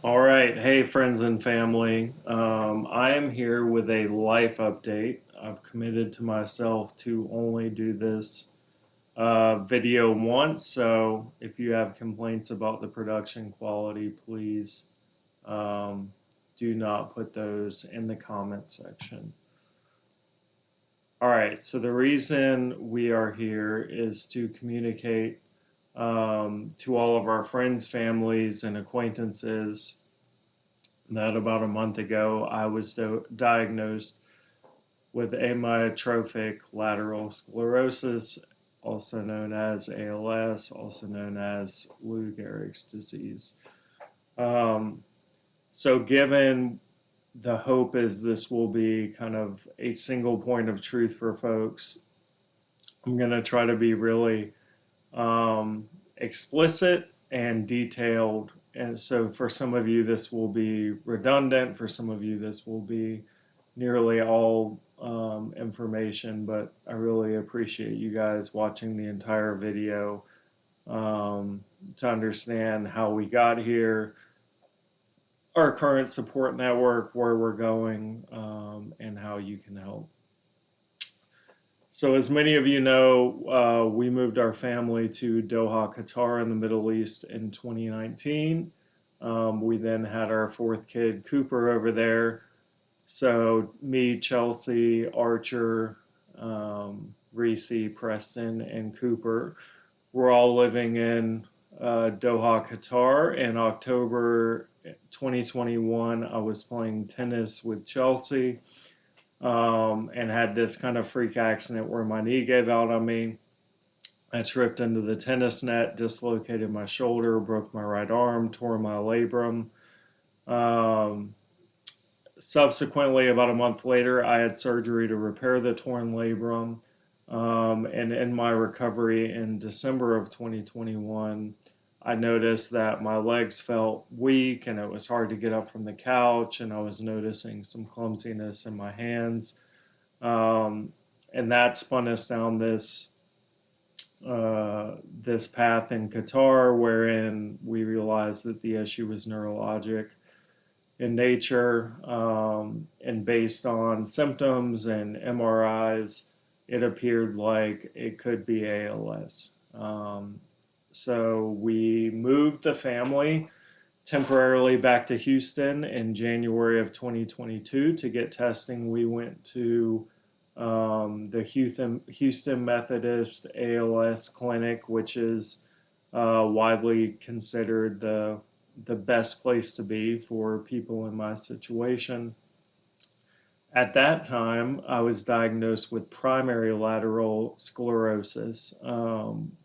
All right. Hey, friends and family. I am here with a life update. I've committed to myself to only do this video once. So if you have complaints about the production quality, please um, do not put those in the comment section. All right. So the reason we are here is to communicate to all of our friends, families, and acquaintances that about a month ago I was diagnosed with amyotrophic lateral sclerosis, also known as ALS, also known as Lou Gehrig's disease. Um, so, given the hope is this will be kind of a single point of truth for folks, I'm going to try to be really explicit and detailed. And so, for some of you, this will be redundant. For some of you, this will be nearly all information, but I really appreciate you guys watching the entire video to understand how we got here, our current support network, where we're going, and how you can help. So, as many of you know, we moved our family to Doha, Qatar, in the Middle East in 2019. We then had our fourth kid, Cooper, over there. So me, Chelsea, Archer, Reese, Preston, and Cooper, we're all living in Doha, Qatar. In October 2021, I was playing tennis with Chelsea and had this kind of freak accident where my knee gave out on me. I tripped into the tennis net, dislocated my shoulder, broke my right arm, tore my labrum. Um, Subsequently, about a month later, I had surgery to repair the torn labrum. And in my recovery in December of 2021, I noticed that my legs felt weak and it was hard to get up from the couch, and I was noticing some clumsiness in my hands. Um, and that spun us down this path in Qatar, wherein we realized that the issue was neurologic in nature, and based on symptoms and MRIs, it appeared like it could be ALS. So we moved the family temporarily back to Houston in January of 2022 to get testing. We went to the Houston Methodist ALS Clinic, which is widely considered the best place to be for people in my situation. At that time, I was diagnosed with primary lateral sclerosis,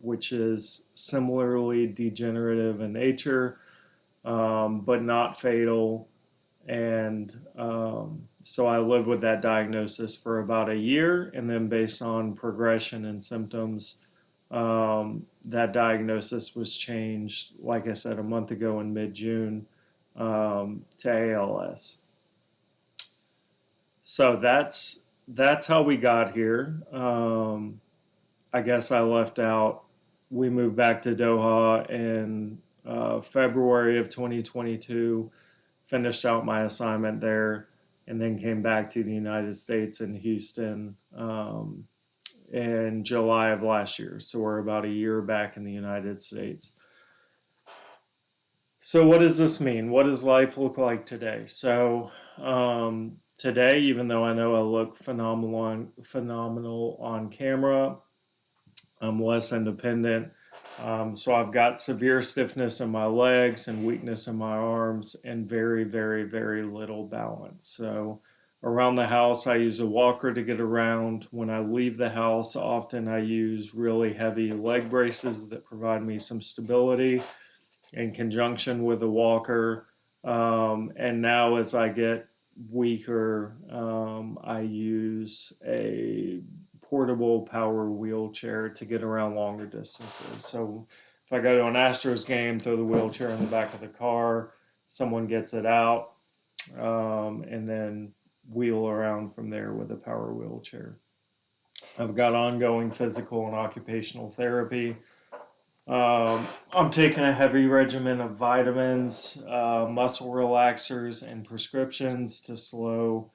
which is similarly degenerative in nature, but not fatal. And so I lived with that diagnosis for about a year, and then based on progression and symptoms, that diagnosis was changed, like I said, a month ago in mid-June, to ALS. So that's how we got here. I guess I left out. We moved back to Doha in February of 2022, finished out my assignment there, and then came back to the United States in Houston in July of last year. So we're about a year back in the United States. So what does this mean? What does life look like today? So today, even though I know I look phenomenal on camera, I'm less independent. So I've got severe stiffness in my legs and weakness in my arms and very, very, very little balance. So around the house, I use a walker to get around. When I leave the house, often I use really heavy leg braces that provide me some stability in conjunction with a walker. And now, as I get weaker, I use a portable power wheelchair to get around longer distances. So if I go to an Astros game, throw the wheelchair in the back of the car, someone gets it out, and then wheel around from there with a power wheelchair. I've got ongoing physical and occupational therapy I'm taking a heavy regimen of vitamins, muscle relaxers, and prescriptions to slow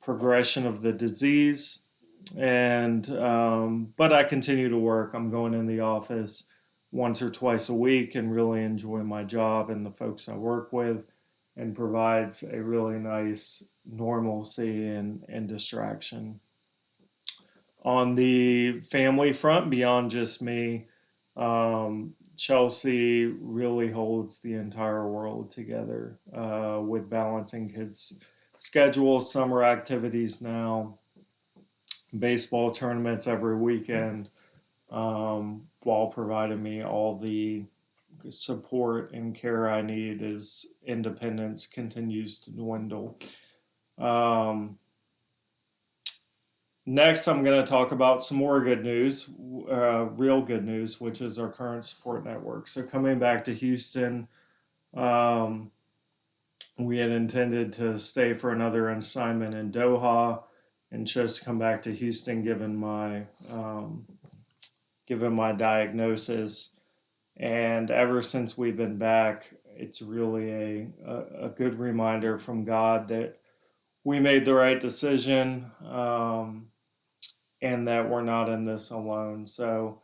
progression of the disease. And but I continue to work. I'm going in the office once or twice a week and really enjoy my job and the folks I work with, and provides a really nice normalcy and distraction. On the family front, beyond just me, Chelsea really holds the entire world together with balancing kids' schedules, summer activities now, baseball tournaments every weekend, while providing me all the support and care I need as independence continues to dwindle. Um, Next, I'm going to talk about some more good news, real good news, which is our current support network. So, coming back to Houston, um, we had intended to stay for another assignment in Doha and chose to come back to Houston given my diagnosis. And ever since we've been back, it's really a good reminder from God that we made the right decision. And that we're not in this alone. So,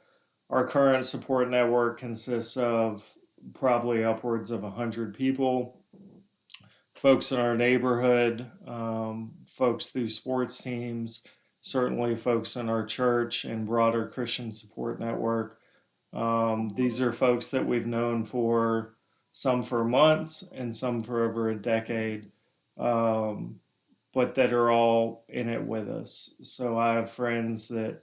our current support network consists of probably upwards of 100 people, folks in our neighborhood, folks through sports teams, certainly folks in our church and broader Christian support network. These are folks that we've known for some for months and some for over a decade. But that are all in it with us. So I have friends that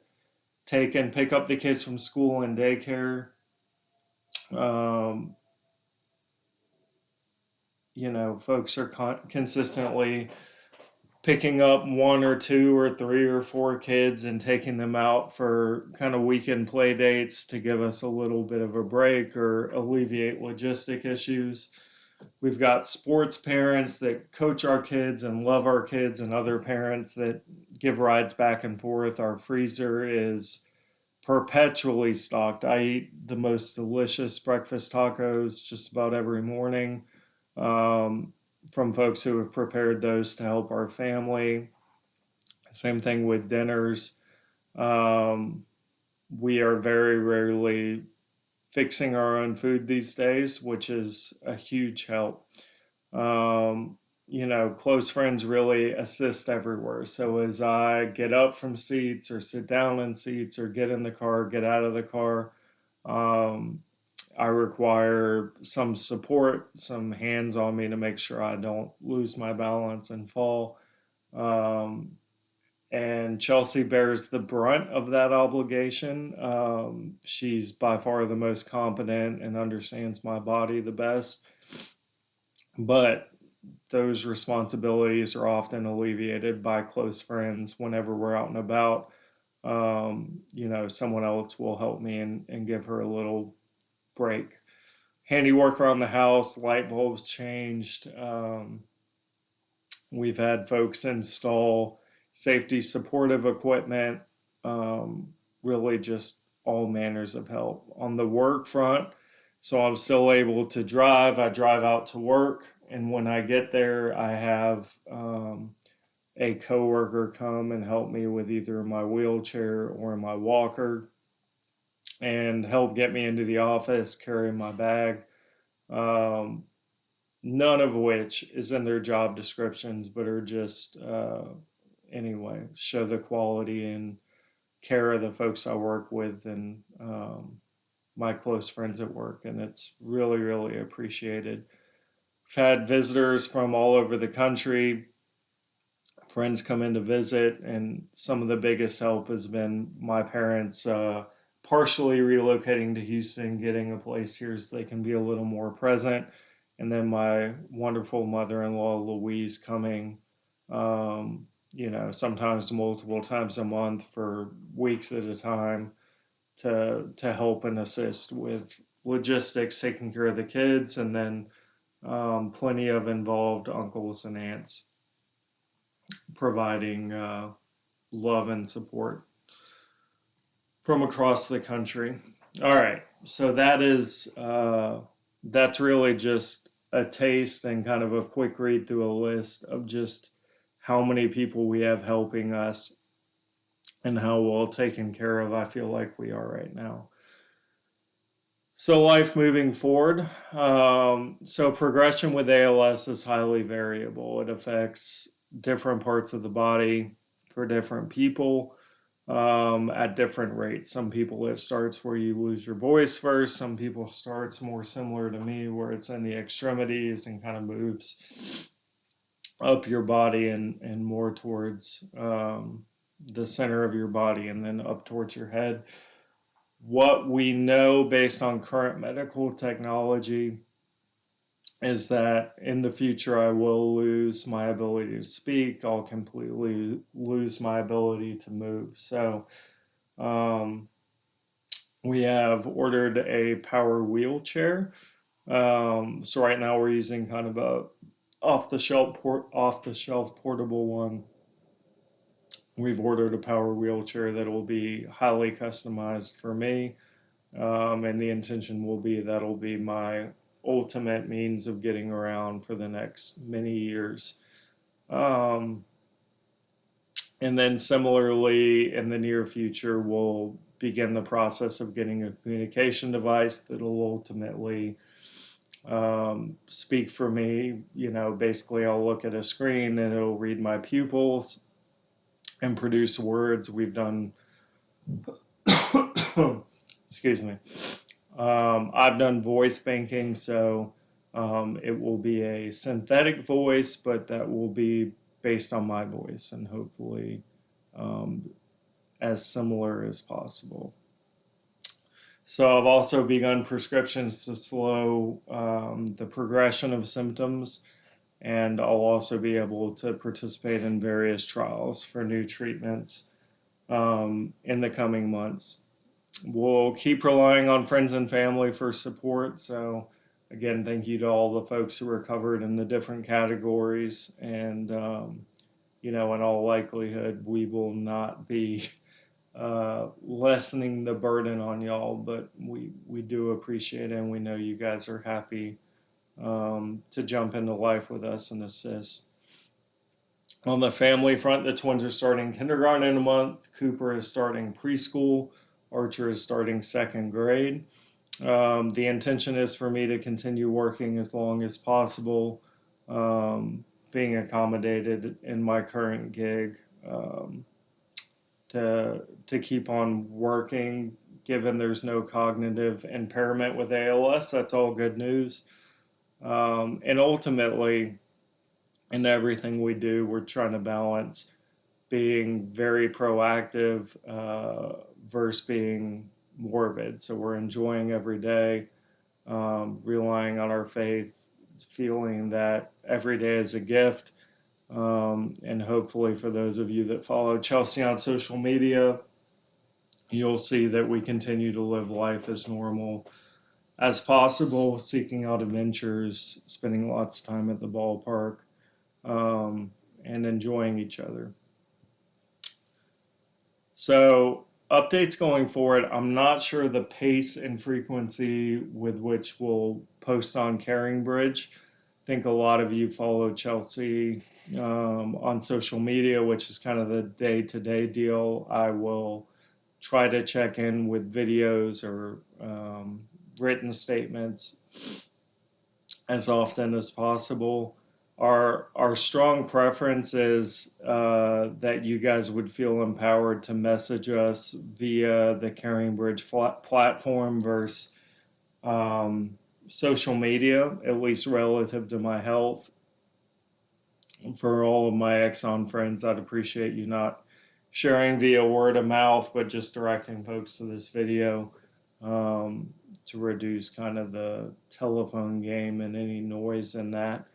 take and pick up the kids from school and daycare. Um, Folks are consistently picking up one or two or three or four kids and taking them out for kind of weekend play dates to give us a little bit of a break or alleviate logistic issues. We've got sports parents that coach our kids and love our kids, and other parents that give rides back and forth. Our freezer is perpetually stocked. I eat the most delicious breakfast tacos just about every morning from folks who have prepared those to help our family. Same thing with dinners. Um, we are very rarely fixing our own food these days, which is a huge help. Um, Close friends really assist everywhere. So as I get up from seats or sit down in seats or get in the car, get out of the car, um, I require some support, some hands on me to make sure I don't lose my balance and fall. Um, and Chelsea bears the brunt of that obligation. She's by far the most competent and understands my body the best. But those responsibilities are often alleviated by close friends whenever we're out and about. Someone else will help me and give her a little break. Handiwork around the house, light bulbs changed. We've had folks install safety supportive equipment, really just all manners of help. On the work front, so I'm still able to drive. I drive out to work, and when I get there, I have a coworker come and help me with either my wheelchair or my walker and help get me into the office, carry my bag. Um, None of which is in their job descriptions, but are just, anyway, show the quality and care of the folks I work with and my close friends at work. And it's really, really appreciated. I've had visitors from all over the country, friends come in to visit, and some of the biggest help has been my parents partially relocating to Houston, getting a place here so they can be a little more present, and then my wonderful mother-in-law Louise coming, sometimes multiple times a month for weeks at a time to help and assist with logistics, taking care of the kids, and then plenty of involved uncles and aunts providing love and support from across the country. All right, So that's really just a taste and kind of a quick read through a list of just how many people we have helping us and how well taken care of I feel like we are right now. So life moving forward. So progression with ALS is highly variable. It affects different parts of the body for different people at different rates. Some people it starts where you lose your voice first. Some people starts more similar to me where it's in the extremities and kind of moves up your body and more towards the center of your body and then up towards your head. What we know based on current medical technology is that in the future I will lose my ability to speak. I'll completely lose my ability to move. So um, we have ordered a power wheelchair. So right now we're using kind of a off the shelf portable one. We've ordered a power wheelchair that will be highly customized for me. And the intention will be that'll be my ultimate means of getting around for the next many years. Um, and then similarly, in the near future, we'll begin the process of getting a communication device that'll ultimately speak for me. You know, basically, I'll look at a screen and it'll read my pupils and produce words. We've done, excuse me, I've done voice banking, so it will be a synthetic voice, but that will be based on my voice and hopefully um, as similar as possible. So I've also begun prescriptions to slow the progression of symptoms, and I'll also be able to participate in various trials for new treatments in the coming months. We'll keep relying on friends and family for support. So, again, thank you to all the folks who are covered in the different categories. And, you know, in all likelihood, we will not be lessening the burden on y'all, but we do appreciate it, and we know you guys are happy to jump into life with us and assist. On the family front, the twins are starting kindergarten in a month. Cooper is starting preschool. Archer is starting second grade. The intention is for me to continue working as long as possible, being accommodated in my current gig um, to keep on working. Given there's no cognitive impairment with ALS, that's all good news. And ultimately, in everything we do, we're trying to balance being very proactive versus being morbid. So we're enjoying every day, relying on our faith, feeling that every day is a gift. And hopefully, for those of you that follow Chelsea on social media, you'll see that we continue to live life as normal as possible, seeking out adventures, spending lots of time at the ballpark, and enjoying each other. So updates going forward, I'm not sure the pace and frequency with which we'll post on Caring Bridge. I think a lot of you follow Chelsea on social media, which is kind of the day-to-day deal. I will try to check in with videos or written statements as often as possible. Our strong preference is that you guys would feel empowered to message us via the Caring Bridge platform versus social media, at least relative to my health. For all of my Exxon friends, I'd appreciate you not sharing via word of mouth, but just directing folks to this video to reduce kind of the telephone game and any noise in that.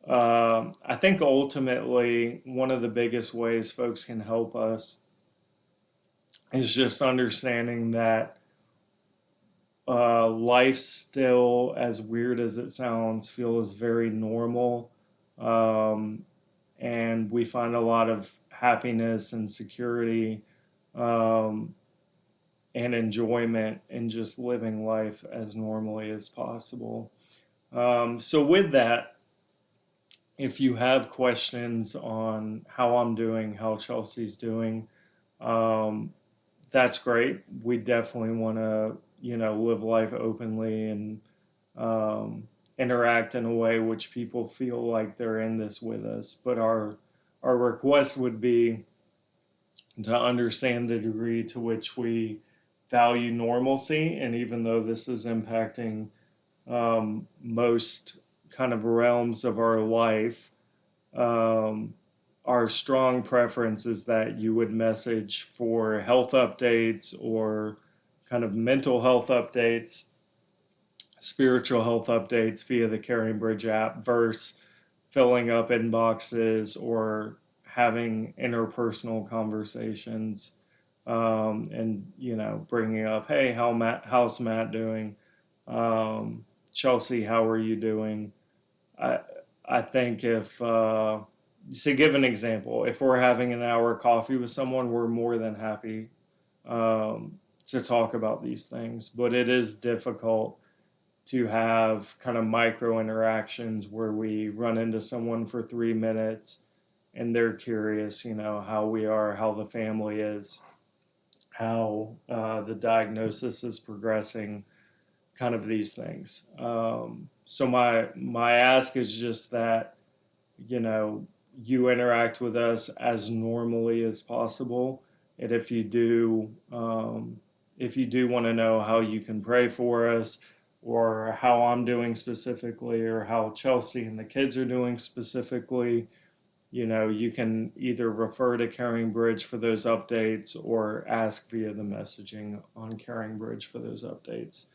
I think ultimately one of the biggest ways folks can help us is just understanding that life still, as weird as it sounds, feels very normal. And we find a lot of happiness and security and enjoyment in just living life as normally as possible. So with that, if you have questions on how I'm doing, how Chelsea's doing, um, that's great. We definitely want to, live life openly and interact in a way which people feel like they're in this with us. But our request would be to understand the degree to which we value normalcy, and even though this is impacting most kind of realms of our life, um, our strong preference is that you would message for health updates or kind of mental health updates, spiritual health updates via the Caring Bridge app versus filling up inboxes or having interpersonal conversations, and bringing up, hey, how's Matt doing? Chelsea, how are you doing? I I think if to give an example, if we're having an hour coffee with someone, we're more than happy to talk about these things. But it is difficult to have kind of micro interactions where we run into someone for 3 minutes and they're curious, how we are, how the family is, how the diagnosis is progressing, kind of these things. So my ask is just that you know you interact with us as normally as possible, and if you do want to know how you can pray for us, or how I'm doing specifically, or how Chelsea and the kids are doing specifically, you can either refer to Caring Bridge for those updates or ask via the messaging on Caring Bridge for those updates,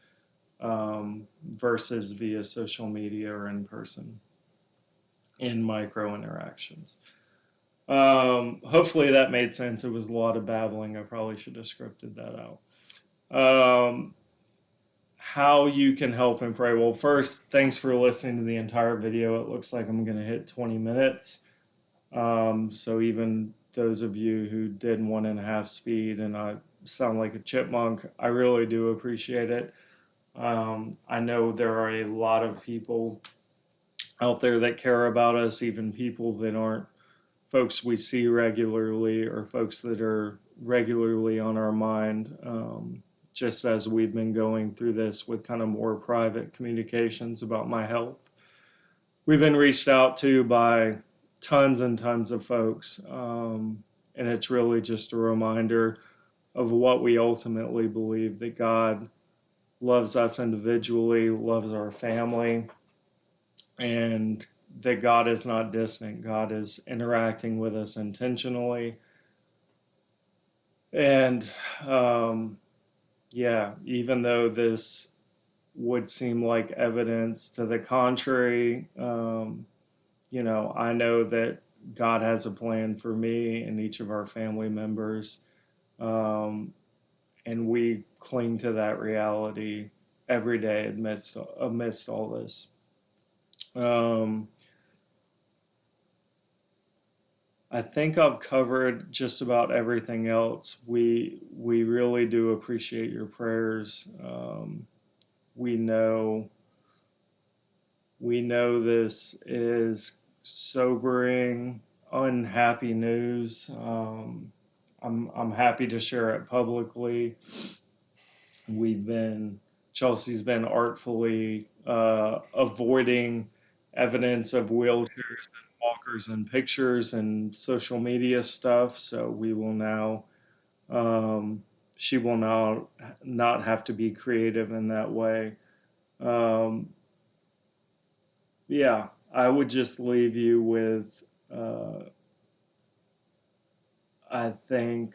versus via social media or in person in micro interactions. Hopefully that made sense. It was a lot of babbling. I probably should have scripted that out. How you can help and pray. Well, first, thanks for listening to the entire video. It looks like I'm going to hit 20 minutes. So even those of you who did 1.5 speed and I sound like a chipmunk, I really do appreciate it. I know there are a lot of people out there that care about us, even people that aren't folks we see regularly or folks that are regularly on our mind, just as we've been going through this with kind of more private communications about my health. We've been reached out to by tons and tons of folks, and it's really just a reminder of what we ultimately believe, that God loves us individually, loves our family, and that God is not distant. God is interacting with us intentionally. And yeah, even though this would seem like evidence to the contrary, I know that God has a plan for me and each of our family members. And we cling to that reality every day amidst all this. I think I've covered just about everything else. We really do appreciate your prayers. We know this is sobering, unhappy news. I'm happy to share it publicly. Chelsea's been artfully avoiding evidence of wheelchairs and walkers and pictures and social media stuff. So she will now not have to be creative in that way. Um, yeah, I would just leave you with, I think,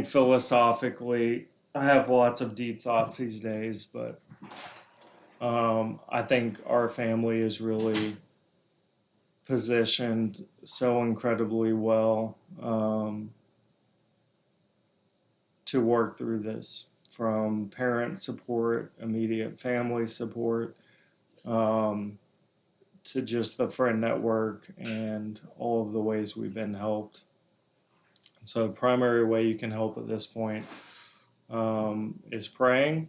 philosophically, I have lots of deep thoughts these days, but I think our family is really positioned so incredibly well, to work through this, from parent support, immediate family support, um, to just the friend network and all of the ways we've been helped. So, the primary way you can help at this point is praying.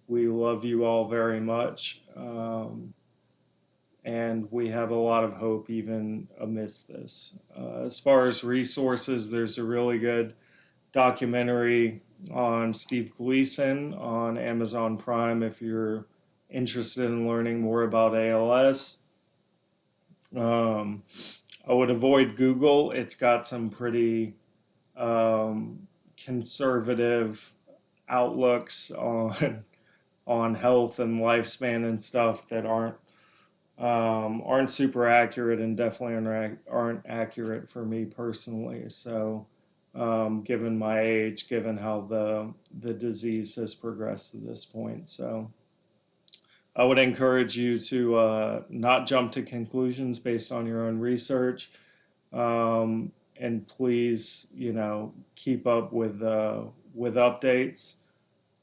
We love you all very much, and we have a lot of hope even amidst this. As far as resources, there's a really good documentary on Steve Gleason on Amazon Prime if you're interested in learning more about ALS. Um, I would avoid Google. It's got some pretty conservative outlooks on health and lifespan and stuff that aren't super accurate and definitely aren't accurate for me personally. So, given my age, given how the disease has progressed to this point, so I would encourage you to not jump to conclusions based on your own research, and please, keep up with updates.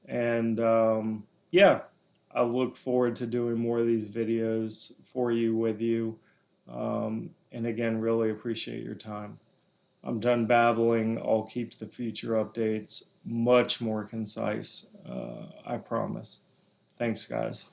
And yeah, I look forward to doing more of these videos for you, with you. And again, really appreciate your time. I'm done babbling. I'll keep the future updates much more concise, I promise. Thanks, guys.